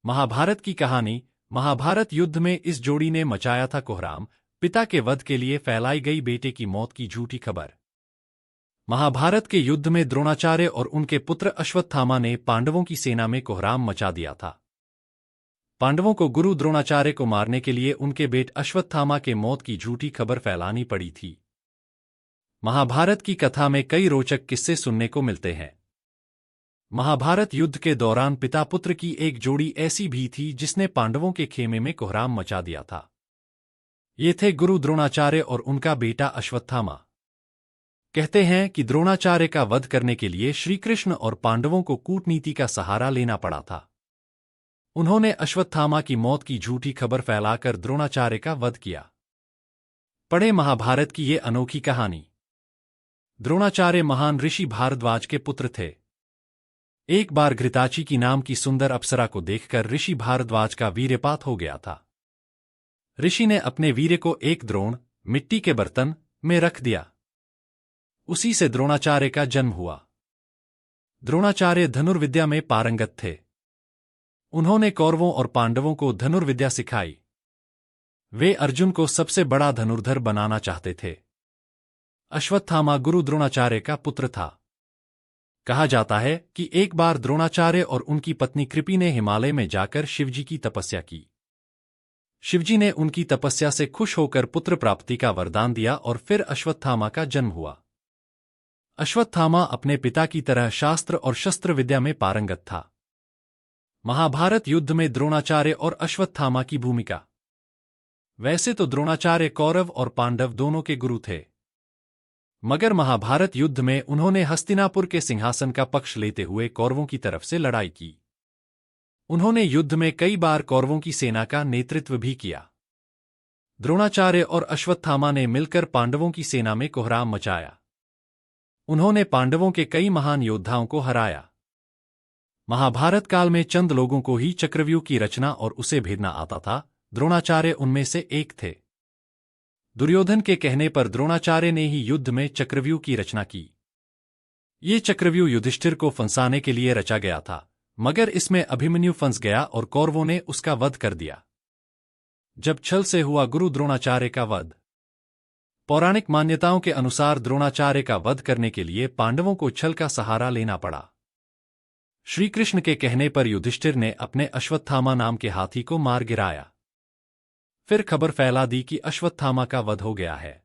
महाभारत की कहानी। महाभारत युद्ध में इस जोड़ी ने मचाया था कोहराम। पिता के वध के लिए फैलाई गई बेटे की मौत की झूठी खबर। महाभारत के युद्ध में द्रोणाचार्य और उनके पुत्र अश्वत्थामा ने पांडवों की सेना में कोहराम मचा दिया था। पांडवों को गुरु द्रोणाचार्य को मारने के लिए उनके बेटे अश्वत्थामा के मौत की झूठी खबर फैलानी पड़ी थी। महाभारत की कथा में कई रोचक किस्से सुनने को मिलते हैं। महाभारत युद्ध के दौरान पिता पुत्र की एक जोड़ी ऐसी भी थी जिसने पांडवों के खेमे में कोहराम मचा दिया था। ये थे गुरु द्रोणाचार्य और उनका बेटा अश्वत्थामा। कहते हैं कि द्रोणाचार्य का वध करने के लिए श्रीकृष्ण और पांडवों को कूटनीति का सहारा लेना पड़ा था। उन्होंने अश्वत्थामा की मौत की झूठी खबर फैलाकर द्रोणाचार्य का वध किया। पढ़े महाभारत की ये अनोखी कहानी। द्रोणाचार्य महान ऋषि भारद्वाज के पुत्र थे। एक बार घृताची की नाम की सुंदर अप्सरा को देखकर ऋषि भारद्वाज का वीर्यपात हो गया था। ऋषि ने अपने वीर्य को एक द्रोण मिट्टी के बर्तन में रख दिया। उसी से द्रोणाचार्य का जन्म हुआ। द्रोणाचार्य धनुर्विद्या में पारंगत थे। उन्होंने कौरवों और पांडवों को धनुर्विद्या सिखाई। वे अर्जुन को सबसे बड़ा धनुर्धर बनाना चाहते थे। अश्वत्थामा गुरु द्रोणाचार्य का पुत्र था। कहा जाता है कि एक बार द्रोणाचार्य और उनकी पत्नी कृपि ने हिमालय में जाकर शिवजी की तपस्या की। शिवजी ने उनकी तपस्या से खुश होकर पुत्र प्राप्ति का वरदान दिया और फिर अश्वत्थामा का जन्म हुआ। अश्वत्थामा अपने पिता की तरह शास्त्र और शस्त्र विद्या में पारंगत था। महाभारत युद्ध में द्रोणाचार्य और अश्वत्थामा की भूमिका। वैसे तो द्रोणाचार्य कौरव और पांडव दोनों के गुरु थे, मगर महाभारत युद्ध में उन्होंने हस्तिनापुर के सिंहासन का पक्ष लेते हुए कौरवों की तरफ से लड़ाई की। उन्होंने युद्ध में कई बार कौरवों की सेना का नेतृत्व भी किया। द्रोणाचार्य और अश्वत्थामा ने मिलकर पांडवों की सेना में कोहराम मचाया। उन्होंने पांडवों के कई महान योद्धाओं को हराया। महाभारत काल में चंद लोगों को ही चक्रव्यूह की रचना और उसे भेदना आता था। द्रोणाचार्य उनमें से एक थे। दुर्योधन के कहने पर द्रोणाचार्य ने ही युद्ध में चक्रव्यूह की रचना की। ये चक्रव्यूह युधिष्ठिर को फंसाने के लिए रचा गया था, मगर इसमें अभिमन्यु फंस गया और कौरवों ने उसका वध कर दिया। जब छल से हुआ गुरु द्रोणाचार्य का वध। पौराणिक मान्यताओं के अनुसार द्रोणाचार्य का वध करने के लिए पांडवों को छल का सहारा लेना पड़ा। श्रीकृष्ण के कहने पर युधिष्ठिर ने अपने अश्वत्थामा नाम के हाथी को मार गिराया। फिर खबर फैला दी कि अश्वत्थामा का वध हो गया है।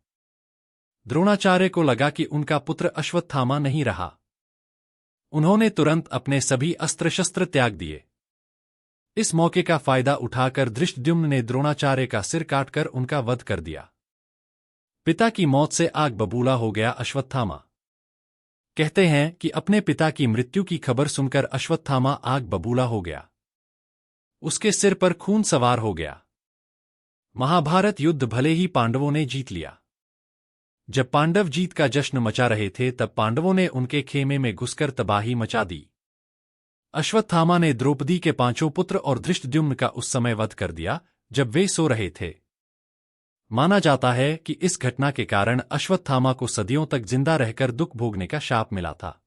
द्रोणाचार्य को लगा कि उनका पुत्र अश्वत्थामा नहीं रहा। उन्होंने तुरंत अपने सभी अस्त्र शस्त्र त्याग दिए। इस मौके का फायदा उठाकर धृष्टद्युम्न ने द्रोणाचार्य का सिर काटकर उनका वध कर दिया। पिता की मौत से आग बबूला हो गया अश्वत्थामा। कहते हैं कि अपने पिता की मृत्यु की खबर सुनकर अश्वत्थामा आग बबूला हो गया। उसके सिर पर खून सवार हो गया। महाभारत युद्ध भले ही पांडवों ने जीत लिया। जब पांडव जीत का जश्न मचा रहे थे तब पांडवों ने उनके खेमे में घुसकर तबाही मचा दी। अश्वत्थामा ने द्रौपदी के 5 पुत्र और धृष्टद्युम्न का उस समय वध कर दिया जब वे सो रहे थे। माना जाता है कि इस घटना के कारण अश्वत्थामा को सदियों तक जिंदा रहकर दुख भोगने का शाप मिला था।